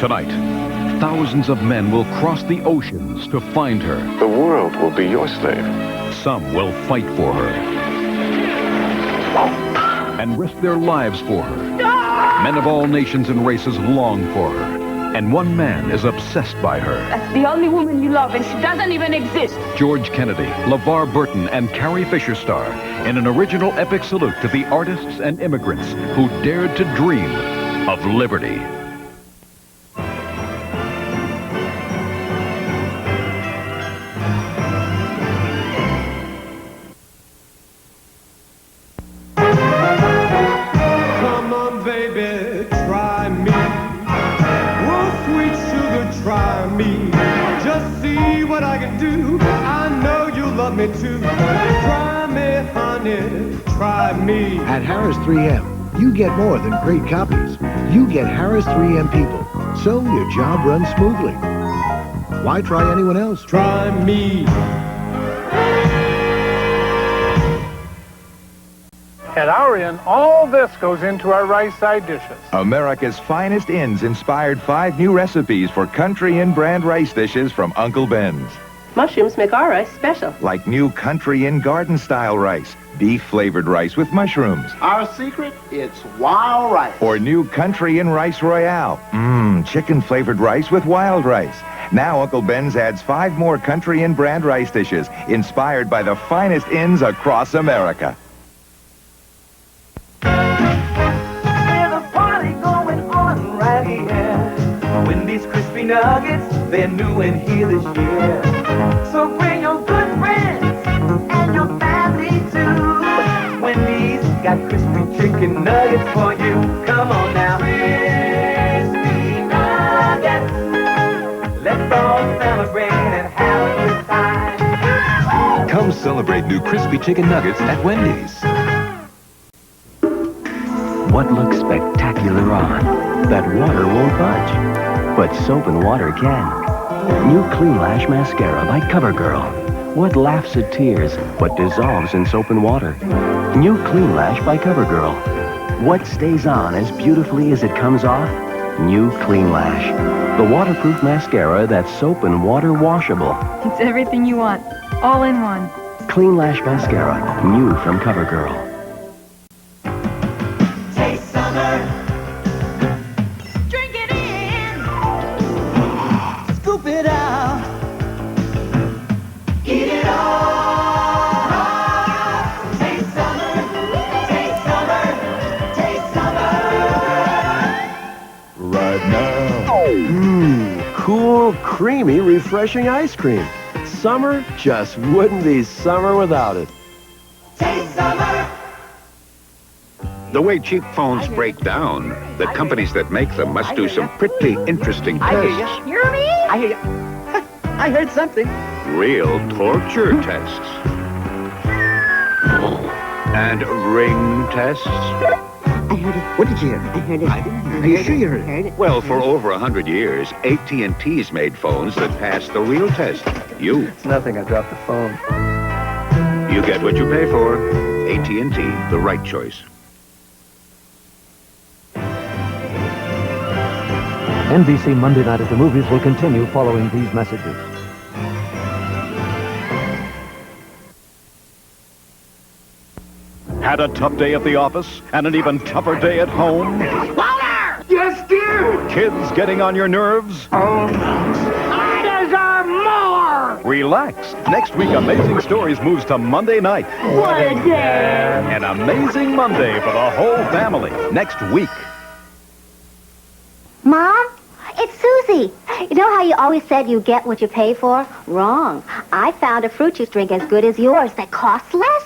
Tonight, thousands of men will cross the oceans to find her. The world will be your slave. Some will fight for her and risk their lives for her. Men of all nations and races long for her. And one man is obsessed by her. That's the only woman you love, and she doesn't even exist. George Kennedy, LeVar Burton, and Carrie Fisher star in an original epic salute to the artists and immigrants who dared to dream of liberty. Come on, baby, try me. Sweet sugar, try me. Just see what I can do. I know you love me too. Try me, honey, try me. At Harris 3M, you get more than great copies. You get Harris 3M people, so your job runs smoothly. Why try anyone else? Try me. At our inn, all this goes into our rice side dishes. America's finest inns inspired 5 new recipes for Country Inn brand rice dishes from Uncle Ben's. Mushrooms make our rice special. Like new Country Inn garden-style rice, beef-flavored rice with mushrooms. Our secret, it's wild rice. Or new Country Inn Rice Royale. Chicken-flavored rice with wild rice. Now Uncle Ben's adds 5 more Country Inn brand rice dishes inspired by the finest inns across America. Wendy's crispy nuggets, they're new and here this year. So bring your good friends and your family too. Wendy's got crispy chicken nuggets for you. Come on now. Crispy nuggets. Let's all celebrate and have a good time. Come celebrate new crispy chicken nuggets at Wendy's. What looks spectacular on? That water won't budge. But soap and water can. New Clean Lash Mascara by CoverGirl. What laughs at tears, but dissolves in soap and water. New Clean Lash by CoverGirl. What stays on as beautifully as it comes off? New Clean Lash. The waterproof mascara that's soap and water washable. It's everything you want, all in one. Clean Lash Mascara, new from CoverGirl. Taste summer. Scoop it out. Eat it all. Taste summer. Taste summer. Taste summer. Right now. Cool, creamy, refreshing ice cream. Summer just wouldn't be summer without it. Taste summer. The way cheap phones break down, the companies that make them must do some pretty interesting I hear tests. you. Hear me? I hear you. I heard something. Real torture tests. And ring tests. I heard it. What did you hear? I heard it. I didn't hear it. Are you sure you heard it? Well, for over 100 years, AT&T's made phones that pass the real test. It's nothing, I dropped the phone. You get what you pay for. AT&T, the right choice. NBC Monday Night at the Movies will continue following these messages. Had a tough day at the office and an even tougher day at home? Louder! Yes, dear! Kids getting on your nerves? I deserve more! Relax. Next week, Amazing Stories moves to Monday night. What a day! An amazing Monday for the whole family. Next week. Mom, it's Susie. You know how you always said you get what you pay for? Wrong. I found a fruit juice drink as good as yours that costs less.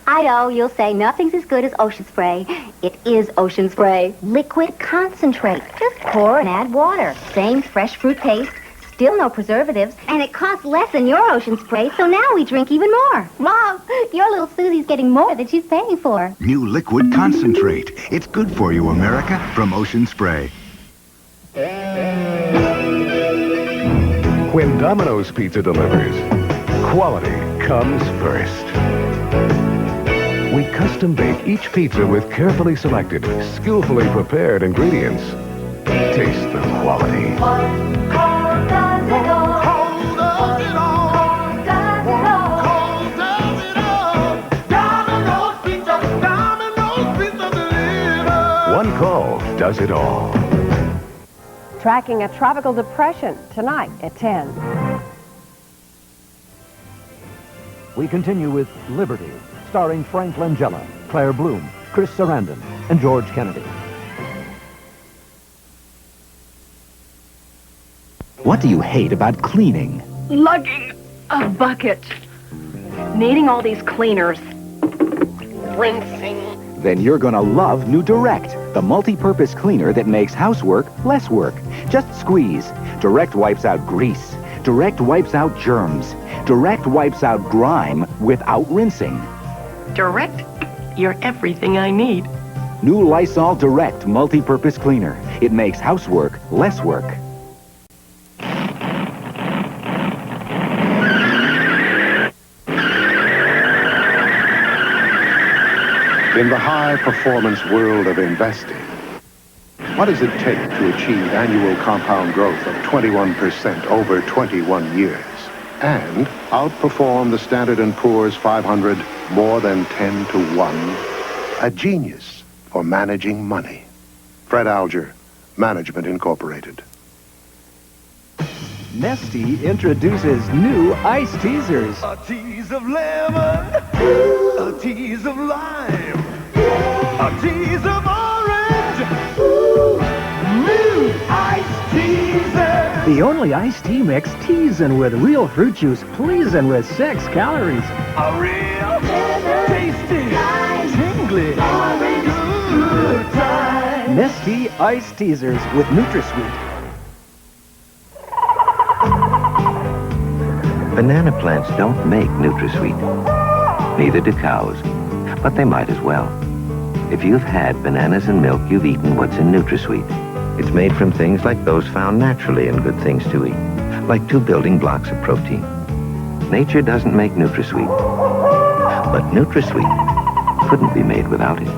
I know, you'll say nothing's as good as Ocean Spray. It is Ocean Spray. Liquid concentrate. Just pour and add water. Same fresh fruit taste, still no preservatives, and it costs less than your Ocean Spray, so now we drink even more. Mom, your little Susie's getting more than she's paying for. New liquid concentrate. It's good for you, America, from Ocean Spray. When Domino's Pizza delivers, quality comes first. We custom bake each pizza with carefully selected, skillfully prepared ingredients. Taste the quality. One call does it all. Call does it all. Call does it all. Domino's Pizza. Domino's Pizza delivers. One call does it all. Tracking a tropical depression tonight at 10. We continue with Liberty, starring Frank Langella, Claire Bloom, Chris Sarandon, and George Kennedy. What do you hate about cleaning? Lugging a bucket. Needing all these cleaners. Rinsing. Then you're gonna love New Direct, the multi-purpose cleaner that makes housework less work. Just squeeze. Direct wipes out grease. Direct wipes out germs. Direct wipes out grime without rinsing. Direct? You're everything I need. New Lysol Direct multi-purpose cleaner. It makes housework less work. In the high-performance world of investing, what does it take to achieve annual compound growth of 21% over 21 years and outperform the Standard & Poor's 500 more than 10 to 1? A genius for managing money. Fred Alger, Management Incorporated. Nestea introduces new Ice Teasers. A tease of lemon, a tease of lime, a tease of orange, new Ice Teasers. The only iced tea mix teasing with real fruit juice, pleasing with 6 calories. A real tasty, tingly, good time. Nestea Ice Teasers with NutraSweet. Banana plants don't make NutraSweet. Neither do cows, but they might as well. If you've had bananas and milk, you've eaten what's in NutraSweet. It's made from things like those found naturally in good things to eat, like 2 building blocks of protein. Nature doesn't make NutraSweet, but NutraSweet couldn't be made without it.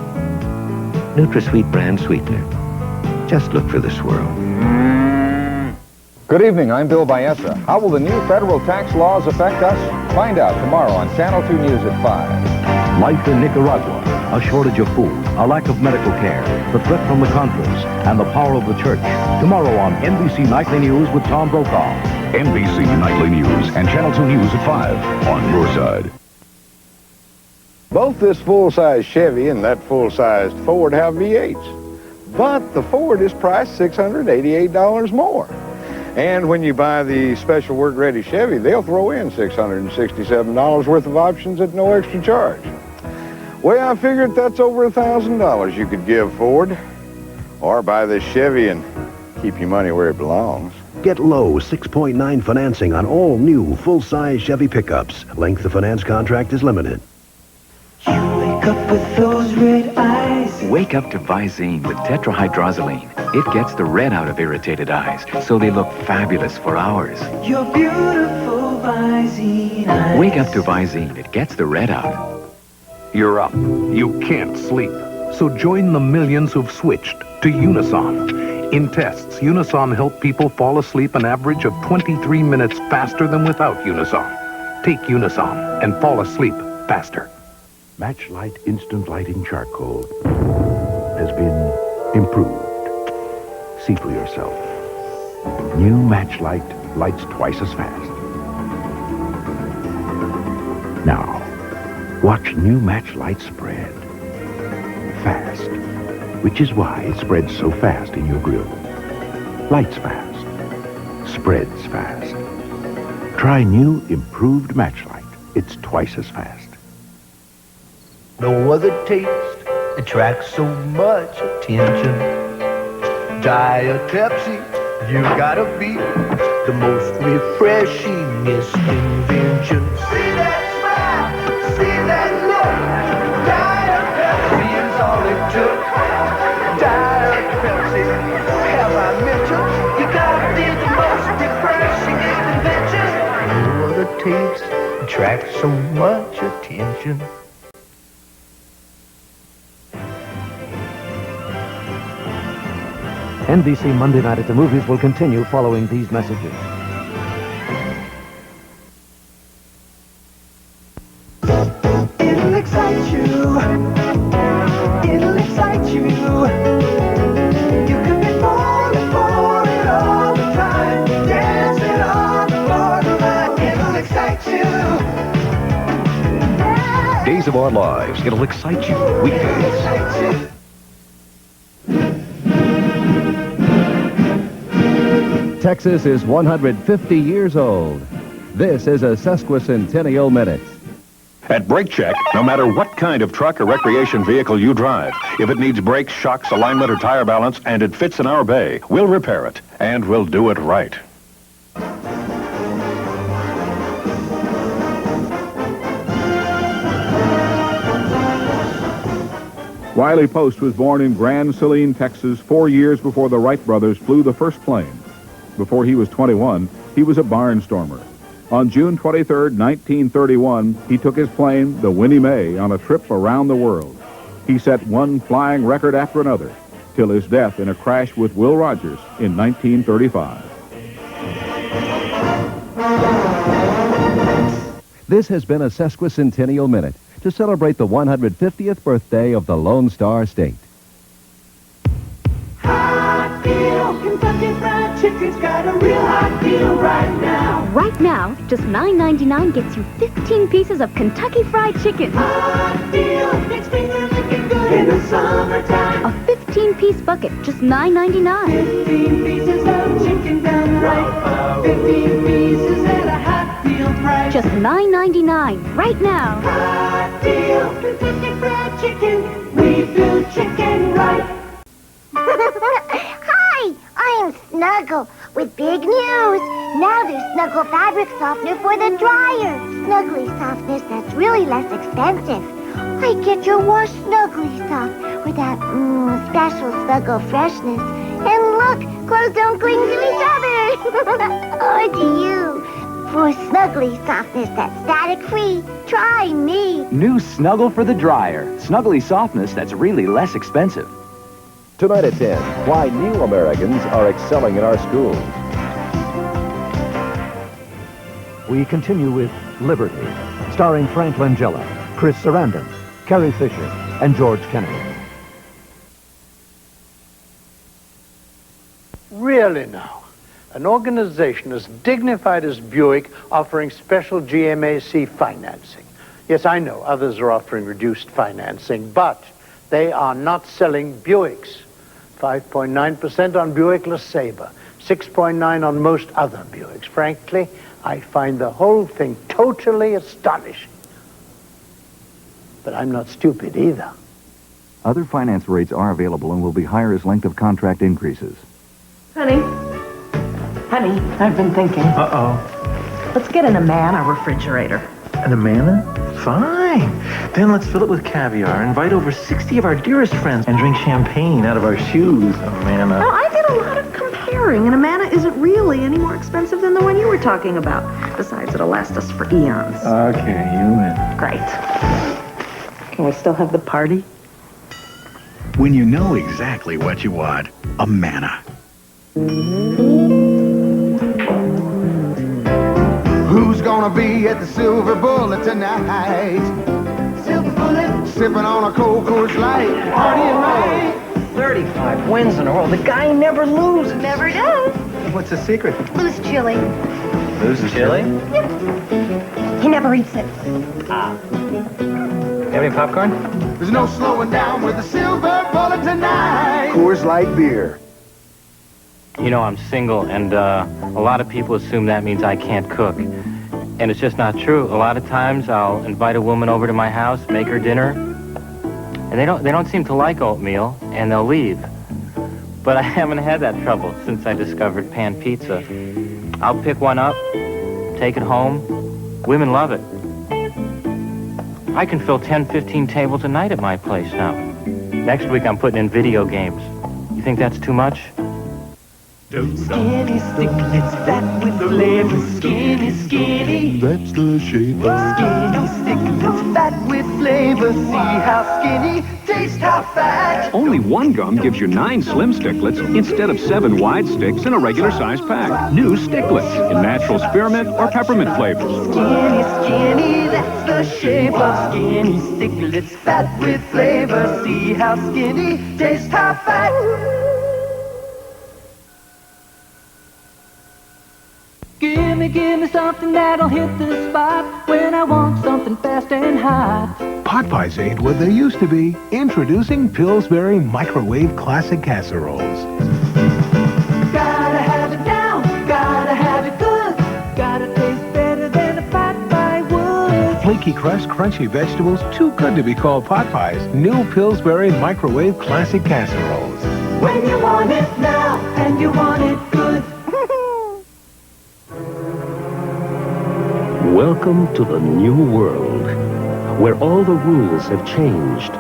NutraSweet brand sweetener. Just look for the swirl. Good evening, I'm Bill Baeza. How will the new federal tax laws affect us? Find out tomorrow on Channel 2 News at 5. Life in Nicaragua, a shortage of food, a lack of medical care, the threat from the Contras, and the power of the church. Tomorrow on NBC Nightly News with Tom Brokaw. NBC Nightly News and Channel 2 News at 5 on your side. Both this full-size Chevy and that full-sized Ford have V8s. But the Ford is priced $688 more. And when you buy the special work-ready Chevy, they'll throw in $667 worth of options at no extra charge. Well, I figured that's over $1,000 you could give Ford. Or buy this Chevy and keep your money where it belongs. Get low 6.9 financing on all new full-size Chevy pickups. Length of finance contract is limited. Wake up with those red eyes. Wake up to Visine with tetrahydrozoline. It gets the red out of irritated eyes, so they look fabulous for hours. Your beautiful Visine eyes. Wake up to Visine. It gets the red out. You're up. You can't sleep. So join the millions who've switched to Unisom. In tests, Unisom helped people fall asleep an average of 23 minutes faster than without Unisom. Take Unisom and fall asleep faster. Matchlight Instant Lighting Charcoal has been improved. See for yourself. New Matchlight lights twice as fast. Now, watch new Matchlight spread. Fast. Which is why it spreads so fast in your grill. Lights fast. Spreads fast. Try new improved Matchlight. It's twice as fast. No other taste attracts so much attention. Diet Pepsi, you gotta be the most refreshingest invention. See that smile, see that look. Diet Pepsi is all it took. Diet Pepsi, have I mentioned? You gotta be the most refreshing invention. No other taste attracts so much attention. NBC Monday Night at the Movies will continue following these messages. It'll excite you. It'll excite you. You could be falling for it all the time, dancing on the borderline. It'll excite you. Days of Our Lives. It'll excite you. Weekdays. Texas is 150 years old. This is a sesquicentennial minute. At Brake Check, no matter what kind of truck or recreation vehicle you drive, if it needs brakes, shocks, alignment, or tire balance, and it fits in our bay, we'll repair it, and we'll do it right. Wiley Post was born in Grand Saline, Texas, 4 years before the Wright brothers flew the first plane. Before he was 21, he was a barnstormer. On June 23, 1931, he took his plane, the Winnie Mae, on a trip around the world. He set one flying record after another, till his death in a crash with Will Rogers in 1935. This has been a sesquicentennial minute to celebrate the 150th birthday of the Lone Star State. Hot deal, Kentucky Fried Chicken's got a real hot deal right now. Right now, just $9.99 gets you 15 pieces of Kentucky Fried Chicken. Hot deal, makes finger looking good in the summertime. A 15-piece bucket, just $9.99. 15 pieces of chicken done right. 15 pieces at a hot deal price. Just $9.99 right now. Hot deal, Kentucky Fried Chicken. We do chicken right. Hi, I'm Snuggle with big news. Now there's Snuggle Fabric Softener for the dryer. Snuggly softness that's really less expensive. I get your wash snuggly soft with that special Snuggle freshness. And look, clothes don't cling to each other. Or to you. For snuggly softness that's static-free, try me. New Snuggle for the dryer. Snuggly softness that's really less expensive. Tonight at 10, why new Americans are excelling in our schools. We continue with Liberty, starring Frank Langella, Chris Sarandon, Carrie Fisher, and George Kennedy. Really now, an organization as dignified as Buick offering special GMAC financing. Yes, I know others are offering reduced financing, but they are not selling Buicks. 5.9% on Buick LeSabre, 6.9% on most other Buicks. Frankly, I find the whole thing totally astonishing. But I'm not stupid either. Other finance rates are available and will be higher as length of contract increases. Honey, I've been thinking. Uh-oh. Let's get an Amana refrigerator. An Amana? Fine. Then let's fill it with caviar, invite over 60 of our dearest friends, and drink champagne out of our shoes. Amana. Now, I did a lot of comparing, and Amana isn't really any more expensive than the one you were talking about. Besides, it'll last us for eons. Okay, you win. Great. Can we still have the party? When you know exactly what you want, Amana. Who's gonna be at the Silver Bullet tonight? Silver Bullet, sipping on a cold Coors Light, partying right. 35 wins in a row. The guy never loses. Never does. What's the secret? Loose chili. Loose chili? Yep. He never eats it. You have any popcorn? There's no slowing down with the Silver Bullet tonight. Coors Light beer. You know, I'm single, and a lot of people assume that means I can't cook. And it's just not true. A lot of times I'll invite a woman over to my house, make her dinner, and they don't seem to like oatmeal, and they'll leave. But I haven't had that trouble since I discovered pan pizza. I'll pick one up, take it home. Women love it. I can fill 10, 15 tables a night at my place now. Next week I'm putting in video games. You think that's too much? Skinny, sticklets, fat with flavor. Skinny, skinny. That's the shape of Skinny, sticklets, fat with flavor. See how skinny, taste how fat. Only one gum gives you 9 slim sticklets instead of 7 wide sticks in a regular-sized pack. New sticklets in natural spearmint or peppermint flavors. Skinny, skinny, that's the shape of skinny sticklets. Fat with flavor. See how skinny, taste how fat. Give me something that'll hit the spot when I want something fast and hot. Pot pies ain't what they used to be. Introducing Pillsbury Microwave Classic Casseroles. Gotta have it now, gotta have it good. Gotta taste better than a pot pie would. Flaky crust, crunchy vegetables, too good to be called pot pies. New Pillsbury Microwave Classic Casseroles. When you want it now, and you want it good. Welcome to the new world, where all the rules have changed.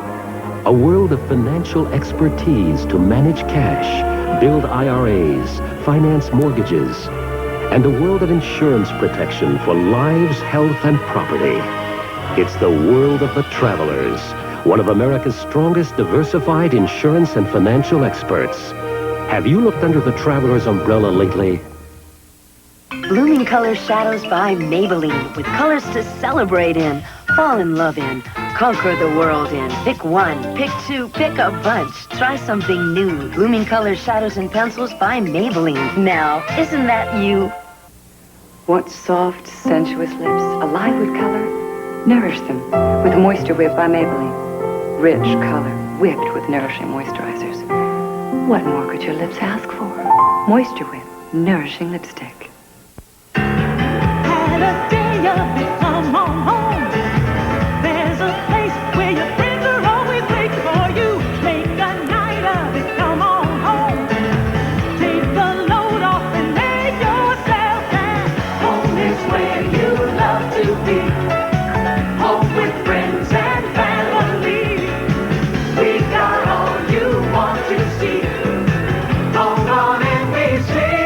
A world of financial expertise to manage cash, build IRAs, finance mortgages, and a world of insurance protection for lives, health, and property. It's the world of the Travelers, one of America's strongest diversified insurance and financial experts. Have you looked under the Travelers umbrella lately? Blooming Color Shadows by Maybelline, with colors to celebrate in, fall in love in, conquer the world in. Pick one, pick two, pick a bunch. Try something new. Blooming Color Shadows and Pencils by Maybelline. Now, isn't that you? Want soft, sensuous lips, alive with color? Nourish them with the Moisture Whip by Maybelline. Rich color, whipped with nourishing moisturizers. What more could your lips ask for? Moisture Whip, nourishing lipstick. Had a day of it, come on home. There's a place where your friends are always waiting for you. Make a night of it, come on home. Take the load off and make yourself at home is where you love to be. Home with friends and family. We got all you want to see. Home on NBC.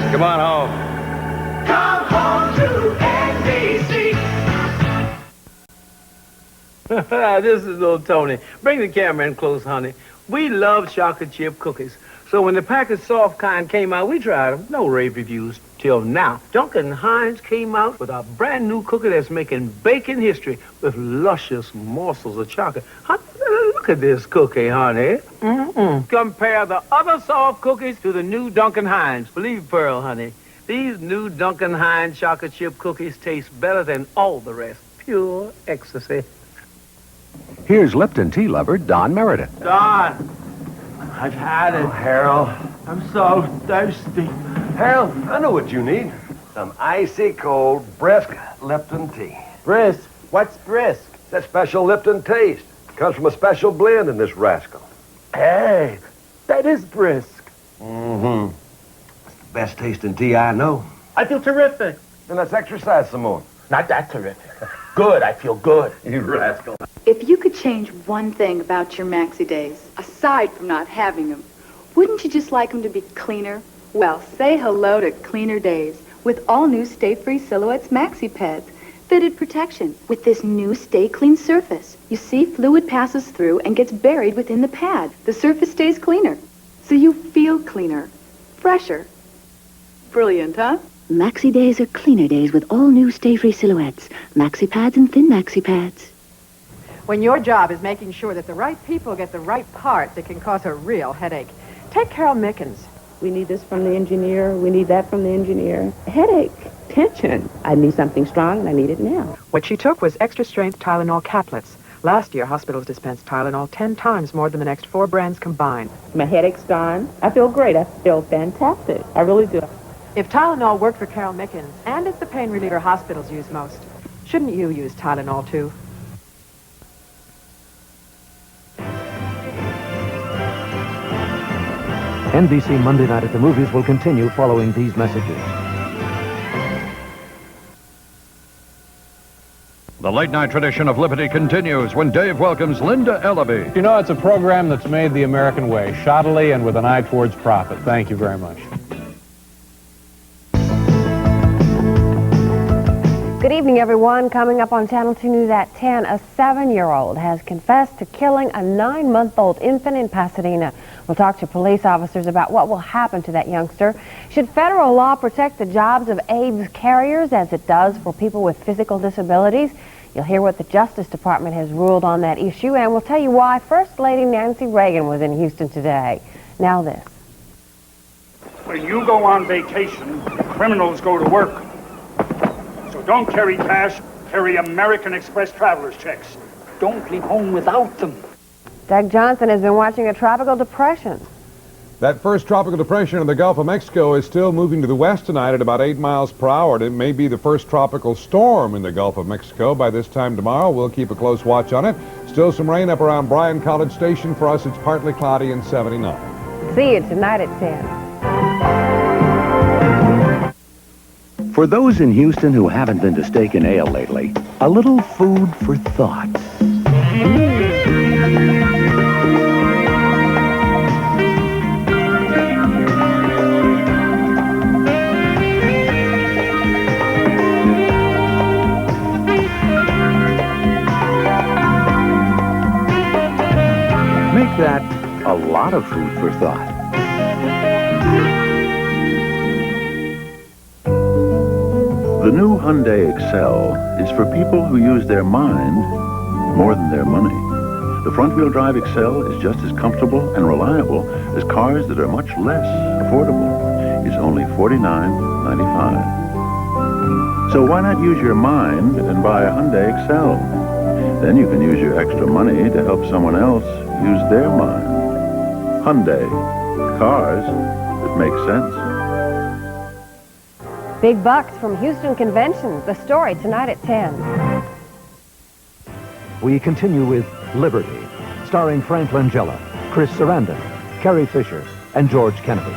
Come on home. Come home to NBC. This is little Tony. Bring the camera in close, honey. We love chocolate chip cookies. So when the packaged soft kind came out, we tried them. No rave reviews till now. Duncan Hines came out with a brand new cookie that's making baking history with luscious morsels of chocolate. Honey, look at this cookie, honey. Compare the other soft cookies to the new Duncan Hines. Believe Pearl, honey. These new Duncan Hines chocolate chip cookies taste better than all the rest. Pure ecstasy. Here's Lipton tea lover Don Meredith. Don, I've had it. Oh, Harold. I'm so thirsty. Harold, I know what you need. Some icy cold, brisk Lipton tea. Brisk? What's brisk? It's that special Lipton taste. Comes from a special blend in this rascal. Hey, that is brisk. Mm-hmm. It's the best tasting tea I know. I feel terrific. Then let's exercise some more. Not that terrific. Good, I feel good. You rascal. If you could change one thing about your Maxi Days, aside from not having them, wouldn't you just like them to be cleaner? Well, say hello to Cleaner Days with all new Stay Free Silhouettes Maxi Pads. Fitted protection with this new Stay Clean surface. You see, fluid passes through and gets buried within the pad. The surface stays cleaner, so you feel cleaner, fresher. Brilliant, huh? Maxi Days are cleaner days with all new Stay Free Silhouettes, Maxi Pads and Thin Maxi Pads. When your job is making sure that the right people get the right parts, it can cause a real headache. Take Carol Mickens. We need this from the engineer. We need that from the engineer. Headache. Tension. I need something strong, and I need it now. What she took was extra-strength Tylenol caplets. Last year, hospitals dispensed Tylenol 10 times more than the next 4 brands combined. My headache's gone. I feel great. I feel fantastic. I really do. If Tylenol worked for Carol Mickens, and it's the pain reliever hospitals use most, shouldn't you use Tylenol, too? NBC Monday Night at the Movies will continue following these messages. The late-night tradition of Liberty continues when Dave welcomes Linda Ellaby. You know, it's a program that's made the American way, shoddily and with an eye towards profit. Thank you very much. Good evening, everyone. Coming up on Channel 2 News at 10, a 7-year-old has confessed to killing a 9-month-old infant in Pasadena. We'll talk to police officers about what will happen to that youngster. Should federal law protect the jobs of AIDS carriers as it does for people with physical disabilities? You'll hear what the Justice Department has ruled on that issue, and we'll tell you why First Lady Nancy Reagan was in Houston today. Now this. When you go on vacation, criminals go to work. So don't carry cash, carry American Express traveler's checks. Don't leave home without them. Doug Johnson has been watching a tropical depression. That first tropical depression in the Gulf of Mexico is still moving to the west tonight at about 8 miles per hour. And it may be the first tropical storm in the Gulf of Mexico by this time tomorrow. We'll keep a close watch on it. Still some rain up around Bryan College Station. For us, it's partly cloudy and 79. See you tonight at 10. For those in Houston who haven't been to Steak and Ale lately, a little food for thought. Make that a lot of food for thought. The new Hyundai Excel is for people who use their mind more than their money. The front-wheel drive Excel is just as comfortable and reliable as cars that are much less affordable. It's only $49.95. So why not use your mind and buy a Hyundai Excel? Then you can use your extra money to help someone else use their mind. Hyundai. Cars that make sense. Big bucks from Houston Convention. The story tonight at 10. We continue with Liberty, starring Frank Langella, Chris Sarandon, Carrie Fisher, and George Kennedy.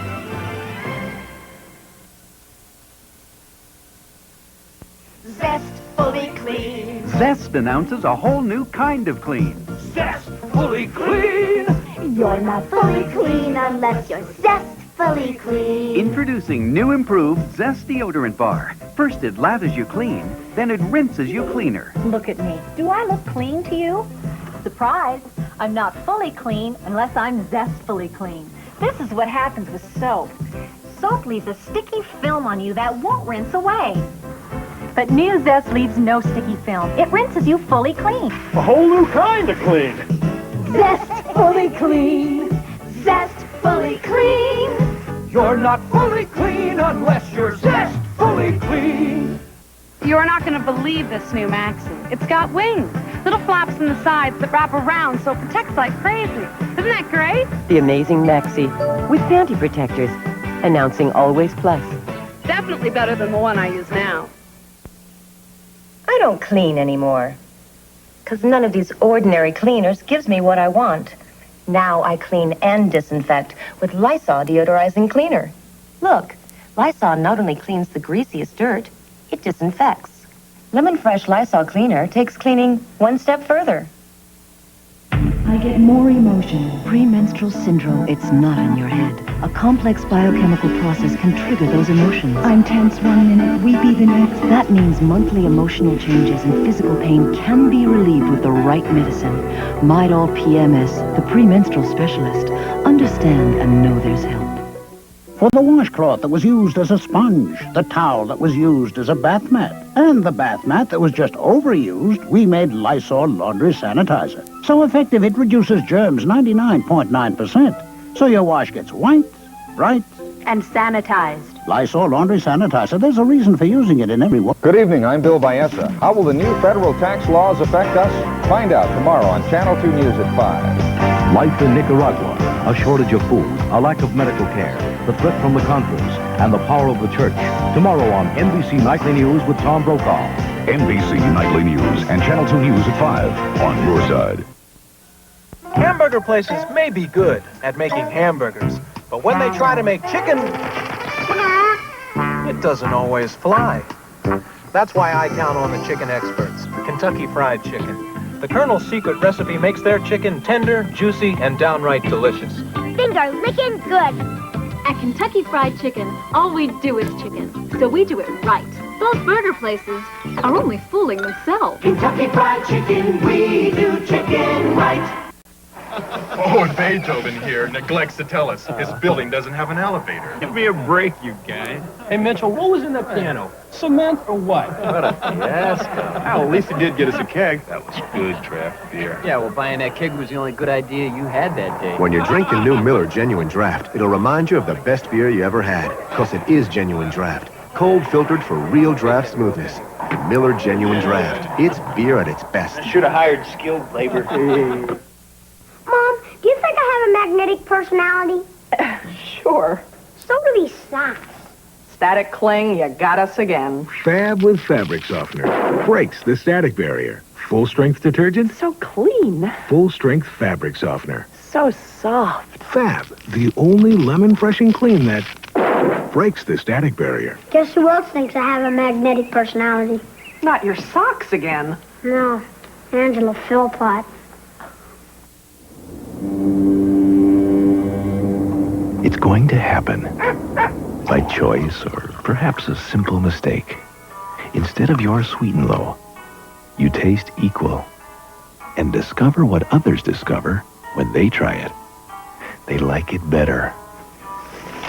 Zest fully clean. Zest announces a whole new kind of clean. Zest fully clean. You're not fully clean unless you're zestfully clean. Introducing new improved Zest deodorant bar. First it lathers you clean, then it rinses you cleaner. Look at me. Do I look clean to you? Surprise! I'm not fully clean unless I'm zestfully clean. This is what happens with soap. Soap leaves a sticky film on you that won't rinse away. But new Zest leaves no sticky film. It rinses you fully clean. A whole new kind of clean. Zest fully clean. Zest fully clean. You're not fully clean unless you're zest fully clean. You're not going to believe this new Maxi. It's got wings, little flaps on the sides that wrap around so it protects like crazy. Isn't that great? The amazing Maxi with panty protectors. Announcing Always Plus. Definitely better than the one I use now. I don't clean anymore. Because none of these ordinary cleaners gives me what I want. Now I clean and disinfect with Lysol deodorizing cleaner. Look, Lysol not only cleans the greasiest dirt, it disinfects. Lemon Fresh Lysol cleaner takes cleaning one step further. I get more emotional. Premenstrual syndrome. It's not in your head. A complex biochemical process can trigger those emotions. I'm tense 1 minute, weepy the next. That means monthly emotional changes and physical pain can be relieved with the right medicine. Midol PMS, the premenstrual specialist. Understand and know there's help. For the washcloth that was used as a sponge, the towel that was used as a bath mat, and the bath mat that was just overused, we made Lysol Laundry Sanitizer. So effective it reduces germs 99.9%. So your wash gets white, bright, And sanitized. Lysol Laundry Sanitizer. There's a reason for using it in every wash. Good evening, I'm Bill Baeza. How will the new federal tax laws affect us? Find out tomorrow on Channel 2 News at 5. Life in Nicaragua, a shortage of food, a lack of medical care, the threat from the Contras, and the power of the church. Tomorrow on NBC Nightly News with Tom Brokaw. NBC Nightly News and Channel 2 News at 5 on your side. Hamburger places may be good at making hamburgers, But when they try to make chicken, it doesn't always fly. That's why I count on the chicken experts, Kentucky Fried Chicken. The Colonel's secret recipe makes their chicken tender, juicy, and downright delicious. Finger licking good. At Kentucky Fried Chicken, all we do is chicken, so we do it right. Those burger places are only fooling themselves. Kentucky Fried Chicken, we do chicken right. Oh, and Beethoven here neglects to tell us his building doesn't have an elevator. Give me a break, you guys. Hey, Mitchell, what was in that piano? Cement or what? What a fiasco. Well, at least he did get us a keg. That was good draft beer. Yeah, well, buying that keg was the only good idea you had that day. When you drink the new Miller Genuine Draft, it'll remind you of the best beer you ever had, because it is genuine draft. Cold filtered for real draft smoothness. Miller Genuine Draft. It's beer at its best. I should have hired skilled labor. Mom, do you think I have a magnetic personality? Sure. So do these socks. Static cling, you got us again. Fab with fabric softener. Breaks the static barrier. Full-strength detergent. So clean. Full-strength fabric softener. So soft. Fab, the only lemon fresh and clean that breaks the static barrier. Guess who else thinks I have a magnetic personality? Not your socks again. No, Angela Philpott. It's going to happen. By choice or perhaps a simple mistake. Instead of your sweet and low, you taste equal. And discover what others discover when they try it. They like it better.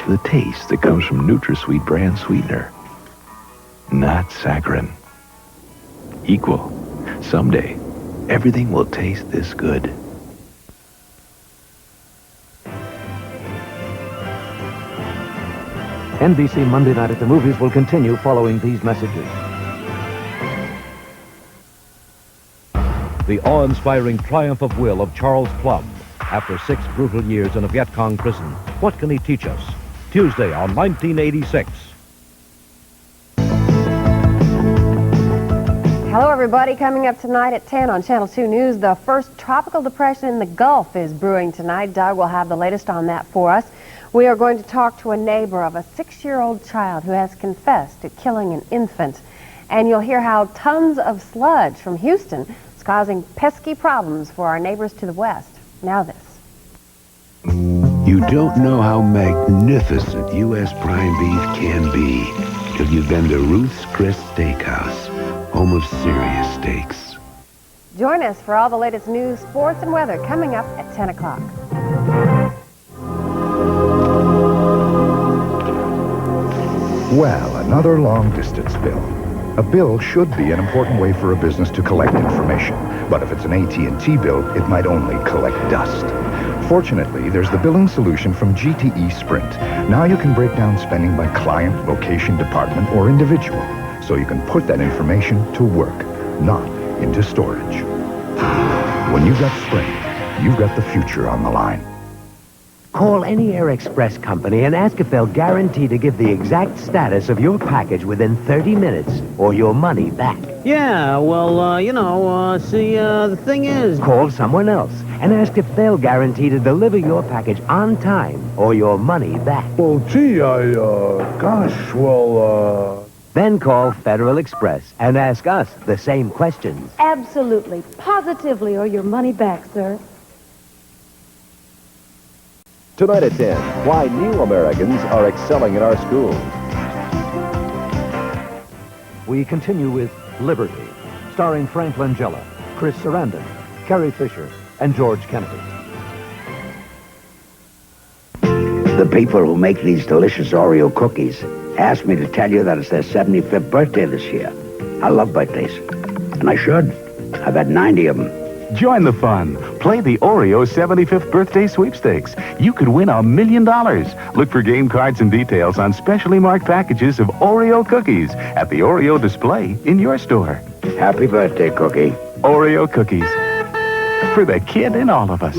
The taste that comes from NutraSweet brand sweetener. Not saccharin. Equal. Someday, everything will taste this good. NBC Monday Night at the Movies will continue following these messages. The awe-inspiring triumph of will of Charles Plum. After 6 brutal years in a Viet Cong prison, what can he teach us? Tuesday on 1986. Hello, everybody. Coming up tonight at 10 on Channel 2 News, the first tropical depression in the Gulf is brewing tonight. Doug will have the latest on that for us. We are going to talk to a neighbor of a 6-year-old child who has confessed to killing an infant. And you'll hear how tons of sludge from Houston is causing pesky problems for our neighbors to the west. Now this. You don't know how magnificent U.S. prime beef can be till you've been to Ruth's Chris Steakhouse, home of serious steaks. Join us for all the latest news, sports, and weather coming up at 10 o'clock. Well, another long-distance bill. A bill should be an important way for a business to collect information. But if it's an AT&T bill, it might only collect dust. Fortunately, there's the billing solution from GTE Sprint. Now you can break down spending by client, location, department, or individual. So you can put that information to work, not into storage. When you've got Sprint, you've got the future on the line. Call any Air Express company and ask if they'll guarantee to give the exact status of your package within 30 minutes or your money back. Yeah, well, the thing is... Call someone else and ask if they'll guarantee to deliver your package on time or your money back. Well, gee, Then call Federal Express and ask us the same questions. Absolutely, positively, or your money back, sir. Tonight at 10, why new Americans are excelling in our schools. We continue with Liberty, starring Frank Langella, Chris Sarandon, Carrie Fisher, and George Kennedy. The people who make these delicious Oreo cookies asked me to tell you that it's their 75th birthday this year. I love birthdays, and I should. I've had 90 of them. Join the fun. Play the Oreo 75th Birthday Sweepstakes. You could win $1 million. Look for game cards and details on specially marked packages of Oreo cookies at the Oreo display in your store. Happy birthday, Cookie. Oreo cookies. For the kid in all of us.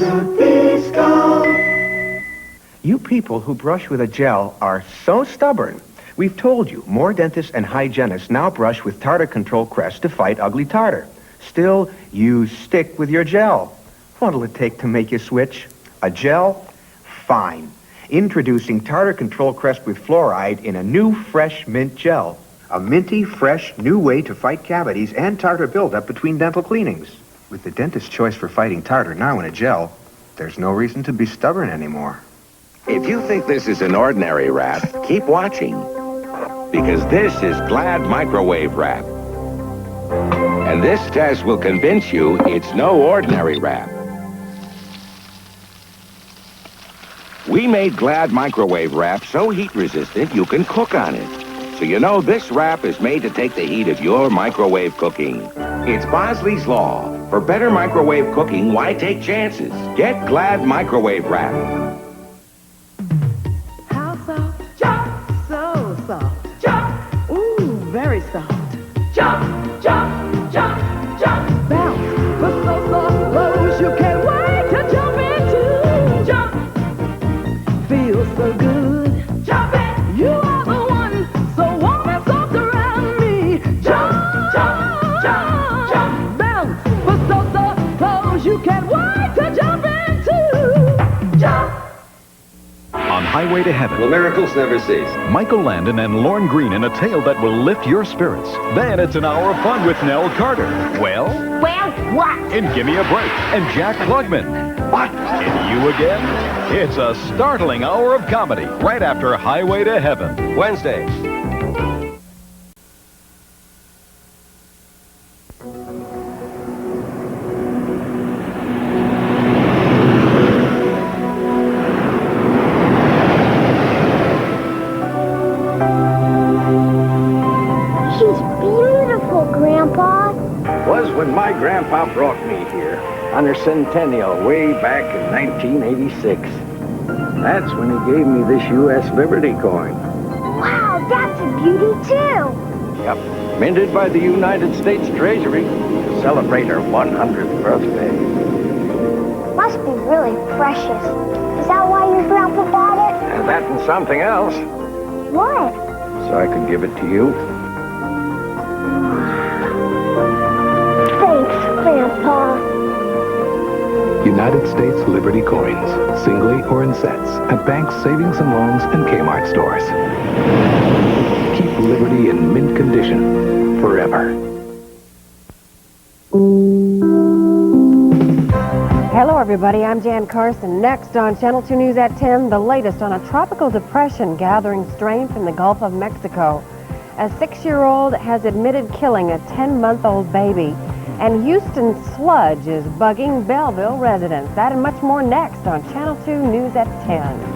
You people who brush with a gel are so stubborn. We've told you, more dentists and hygienists now brush with Tartar Control Crest to fight ugly tartar. Still, you stick with your gel. What'll it take to make you switch? A gel? Fine. Introducing Tartar Control Crest with fluoride in a new fresh mint gel. A minty, fresh, new way to fight cavities and tartar buildup between dental cleanings. With the dentist's choice for fighting tartar now in a gel, there's no reason to be stubborn anymore. If you think this is an ordinary wrap, keep watching. Because this is Glad microwave wrap. And this test will convince you it's no ordinary wrap. We made Glad microwave wrap so heat resistant you can cook on it. So you know this wrap is made to take the heat of your microwave cooking. It's Bosley's Law. For better microwave cooking, why take chances? Get Glad microwave wrap. How soft? Jump! So soft. Jump! Ooh, very soft. Jump! Jump! Jump! Jump! Bounce! But so soft, lows you can't wait to jump into. Jump! Feels so good. Jump it! You are the one, so warm and soft around me. Jump! Jump! Jump! Jump! Bounce! But so soft, lows you can't wait to jump into. Jump! On Highway to Heaven. Well, miracles never cease. Michael Landon and Lorne Green in a tale that will lift your spirits. Then it's an hour of fun with Nell Carter. Well, what? in Gimme a Break and Jack Klugman. What? In You Again? It's a startling hour of comedy right after Highway to Heaven. Wednesday. She's beautiful, Grandpa. Was when my grandpa brought me here on her centennial way back in 1986. That's when he gave me this U.S. Liberty coin. Wow, that's a beauty, too. Yep, minted by the United States Treasury to celebrate her 100th birthday. Must be really precious. Is that why your grandpa bought it? And that and something else, What? so I could give it to you. Thanks, Grandpa. United States Liberty coins, singly or in sets, at banks, savings and loans, and Kmart stores. Keep Liberty in mint condition forever. Hello, everybody. I'm Jan Carson. Next on Channel 2 News at 10, the latest on a tropical depression gathering strength in the Gulf of Mexico. A 6-year-old has admitted killing a 10-month-old baby. And Houston sludge is bugging Belleville residents. That and much more next on Channel 2 News at 10.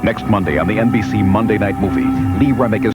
Next Monday on the NBC Monday Night Movie, Lee Remick is